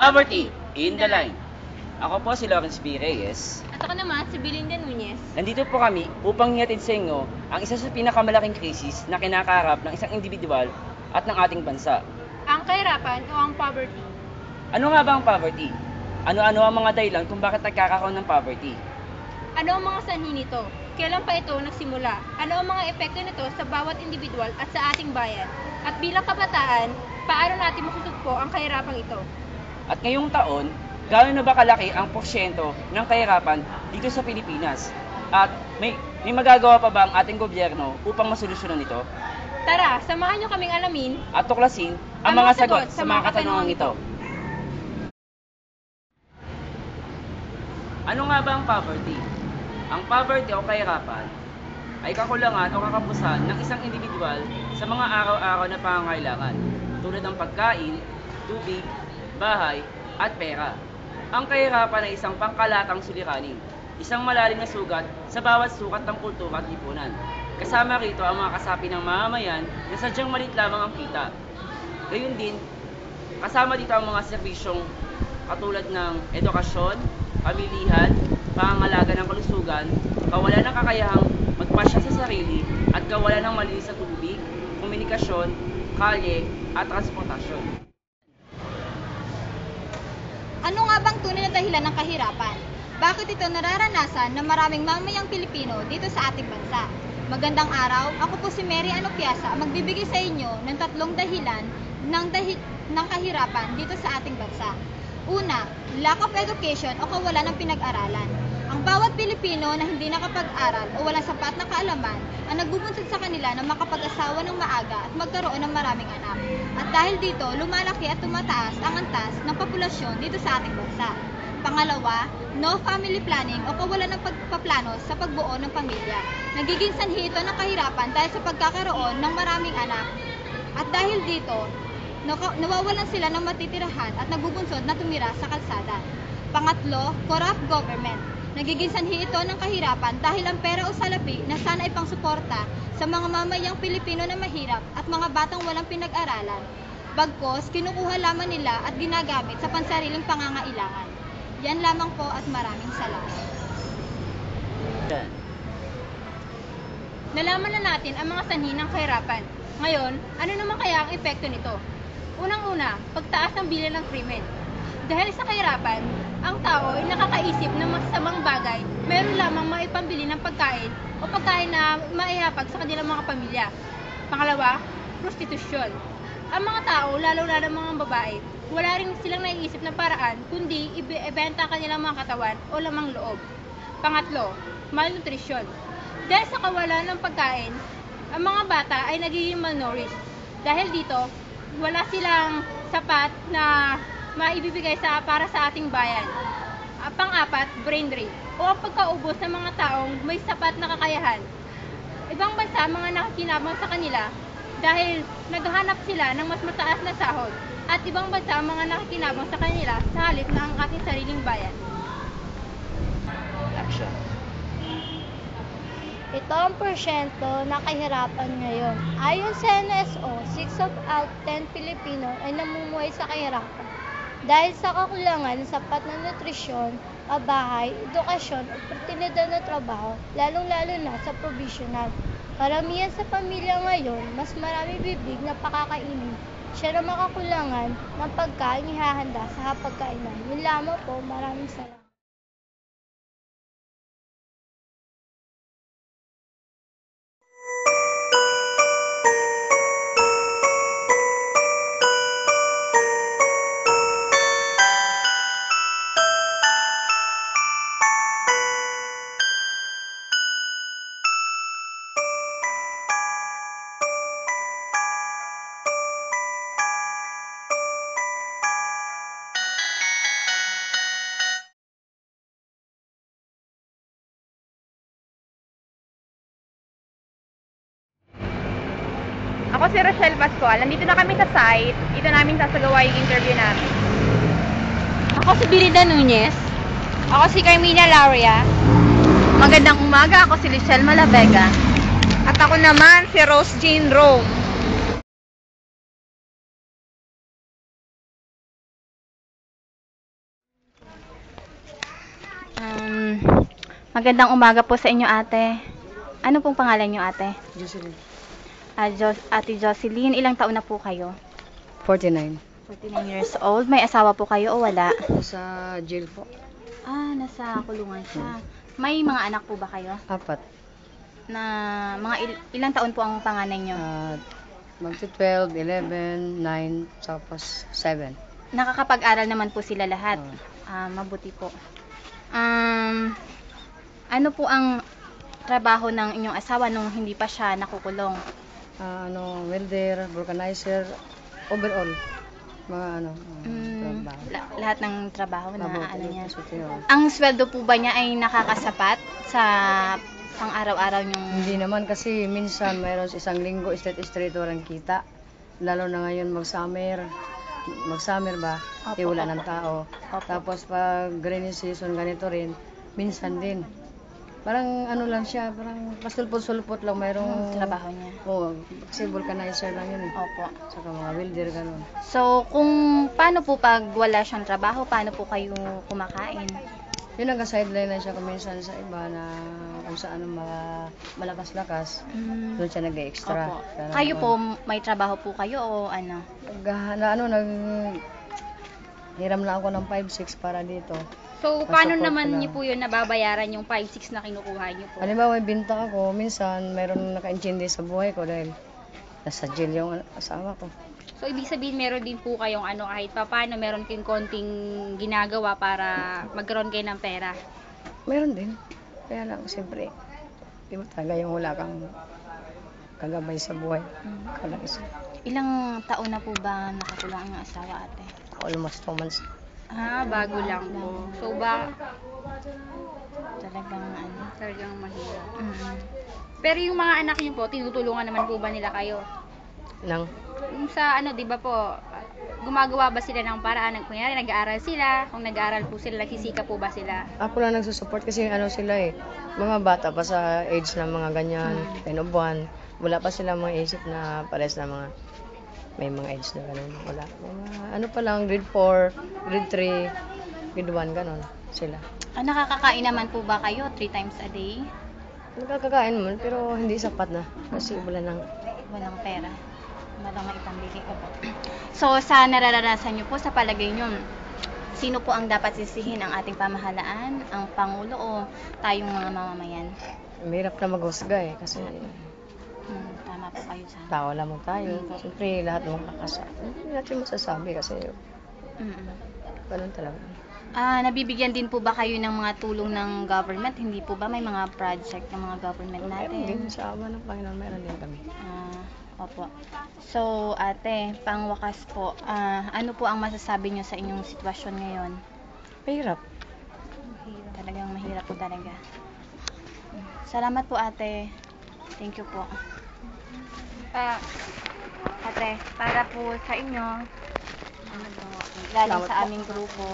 Poverty in the line. Ako po si Lawrence B. Reyes. At ako naman, si Belinda Nunez. Nandito po kami upang hihatid sa inyo ang isa sa pinakamalaking krisis na kinakaharap ng isang individual at ng ating bansa. Ang kahirapan o ang poverty. Ano nga ba ang poverty? Ano-ano ang mga dahilan kung bakit nagkakaroon ng poverty? Ano ang mga sanhi nito? Kailan pa ito nagsimula? Ano ang mga epekto nito sa bawat individual at sa ating bayan? At bilang kabataan, paano natin masusugpo ang kahirapang ito? At ngayong taon, gaano na ba kalaki ang porsyento ng kahirapan dito sa Pilipinas? At may magagawa pa ba ang ating gobyerno upang masolusyonan ito? Tara, samahan niyo kaming alamin At tuklasin ang mga sagot sa mga katanungang ito. Ano nga ba ang poverty? Ang poverty o kahirapan ay kakulangan o kakapusan ng isang individual sa mga araw-araw na pangangailangan tulad ng pagkain, tubig, bahay, at pera. Ang kahirapan ay isang pangkalatang suliranin, isang malalim na sugat sa bawat sukat ng kultura at lipunan. Kasama rito ang mga kasapi ng mamamayan na sadyang malit lamang ang kita. Gayun din, kasama dito ang mga serbisyong katulad ng edukasyon, pamilihan, pangangalaga ng kalusugan, kawalan ng kakayahang magpasya sa sarili, at kawalan ng malinis na tubig, komunikasyon, kalye, at transportasyon. Ano nga bang tunay na dahilan ng kahirapan? Bakit ito nararanasan ng maraming mamayang Pilipino dito sa ating bansa? Magandang araw, ako po si Mary Anopiasa, magbibigay sa inyo ng 3 dahilan ng kahirapan dito sa ating bansa. Una, lack of education o kawalan ng pinag-aralan. Ang bawat Pilipino na hindi nakapag-aral o walang sapat na kaalaman ang nagbubunsod sa kanila na makapag-asawa ng maaga at magkaroon ng maraming anak. At dahil dito, lumalaki at tumataas ang antas ng populasyon dito sa ating bansa. Pangalawa, no family planning o kawalan ng pagpaplano sa pagbuo ng pamilya. Nagiging sanhi ito ng kahirapan dahil sa pagkakaroon ng maraming anak. At dahil dito, nawawalan sila ng matitirahan at nagbubunsod na tumira sa kalsada. Pangatlo, corrupt government. Nagiging sanhi ito ng kahirapan dahil ang pera o salapi na sana ipang suporta sa mga mamayang Pilipino na mahirap at mga batang walang pinag-aralan. Bagkos, kinukuha lamang nila at ginagamit sa pansariling pangangailangan. Yan lamang po at maraming salamat. Nalaman na natin ang mga sanhi ng kahirapan. Ngayon, ano naman kaya ang epekto nito? Unang-una, pagtaas ng bilang ng krimen. Dahil sa kahirapan, ang tao ay nakakaisip ng masasamang bagay, mayroon lamang maipambili ng pagkain o pagkain na maihapag sa kanilang mga pamilya. Pangalawa, prostitusyon. Ang mga tao, lalo na ng mga babae, wala rin silang naiisip na paraan kundi ibenta ang kanilang mga katawan o lamang loob. Pangatlo, malnutrition. Dahil sa kawalan ng pagkain, ang mga bata ay nagiging malnourished. Dahil dito, wala silang sapat na maibibigay para sa ating bayan. Pang-apat, brain drain o ang pagkaubos ng mga taong may sapat na kakayahan. Ibang bansa mga nakikinabang sa kanila dahil naghahanap sila ng mas mataas na sahod at ibang bansa mga nakikinabang sa kanila sa halip na ang ating sariling bayan. Action. Ito ang porsyento na kahirapan ngayon. Ayon sa NSO, 6 out of 10 Pilipino ay namumuhay sa kahirapan dahil sa kakulangan ng sapat na nutrisyon, pabahay, edukasyon, oportunidad na trabaho, lalong-lalo na sa provisional. Karamihan sa pamilya ngayon, mas marami bibig na pakakainin. Siya na makakulangan ng pagkain ihahanda sa hapagkainan. Yun lamang po, maraming salamat. Ako si Rochelle Pascual. Nandito na kami sa site. Dito namin sasagawa yung interview namin. Ako si Belinda Nunez. Ako si Carmina Lauria. Magandang umaga, ako si Lichelle Malavega. At ako naman si Rose Jean Rome. Magandang umaga po sa inyo, ate. Ano pong pangalan niyo, ate? Jocelyn. Ate Jocelyn, ilang taon na po kayo? 49. 49 years old. May asawa po kayo o wala? Sa jail po. Nasa kulungan siya. May mga anak po ba kayo? 4. Na mga ilang taon po ang panganay niyo? Magti-12, 11, 9, tapos 7. Nakakapag-aral naman po sila lahat. Mabuti po. Ano po ang trabaho ng inyong asawa nung hindi pa siya nakukulong? Welder, vulcanizer, overall. Mga trabaho. Lahat ng trabaho na ano niya. Ang Ang sweldo po ba niya ay nakakasapat sa pang-araw-araw niyong... hindi naman kasi minsan mayroon sa isang linggo straight walang kita. Lalo na ngayon mag-summer ba? Opo, Wala opo. ng tao. Opo. Tapos pag rainy season ganito rin, minsan din. Parang ano lang siya, parang pasulpot-sulpot lang mayroong trabaho niya. Oo, kasi vulcanizer lang yun eh. Opo. Saka mga welder ganun. So, paano po pag wala siyang trabaho, paano po kayo kumakain? Yun nagka-sideline lang siya kuminsan sa iba na kung saan ang mga malakas-lakas. Doon siya nag-extra. Opo. Kayo po, may trabaho po kayo o ano? Hiram lang ako ng 5-6 para dito. So, paano paano naman naman niyo niyo po yun nababayaran yung 5-6 na kinukuha niyo po? Halimbawa, may binta ako, minsan mayroon naka-intindi sa buhay ko dahil nasa jail yung asawa ko. So, ibig sabihin meron din po kayong kahit pa paano meron kayong konting ginagawa para magkaroon kayo ng pera. Meron din. Kaya lang, siyempre, di mo talaga yung wala kang kagabay sa buhay. Ikaw lang isa. Ilang taon na po ba nakakulong ang asawa, ate? Almost 2 months. Bago lang po. So, talagang mahirap. Pero yung mga anak niyo po, tinutulungan naman po ba nila kayo? Nang, Yung sa di ba po, gumagawa ba sila ng paraan? Kunyari, nag-aaral sila. Kung nag-aaral po sila, nagsisika po ba sila? ako lang nagsusupport kasi sila eh. Mga bata pa sa age ng mga ganyan, 10 of 1. Wala pa sila mga isip na pares na mga may mga age na ganun. Wala. Mga, pa lang, grade 4, grade 3, grade 1, ganun sila. Nakakakain naman po ba kayo 3 times a day? Nagkakakain naman, pero hindi sapat na. Kasi walang Pera. Walang maipambili ko po. So, sa nararanasan niyo po, sa palagay niyo, sino po ang dapat sisihin, ang ating pamahalaan, ang Pangulo o tayong mga mamamayan? mahirap na maghusga eh. Kasi Tama po kayo sa tao lamang tayo. Siyempre, lahat ng hindi natin masasabi kasi ganun talaga. Nabibigyan din po ba kayo ng mga tulong ng government? Hindi po ba may mga project ng mga government Meron natin? din sa awa ng Panginoon, meron din kami. Opo. So, ate, pangwakas po, ano po ang masasabi niyo sa inyong sitwasyon ngayon? Mahirap. Talagang mahirap po talaga. Salamat po, ate. Thank you po. Ate, para po sa inyo, galing Salamat sa po. aming grupo,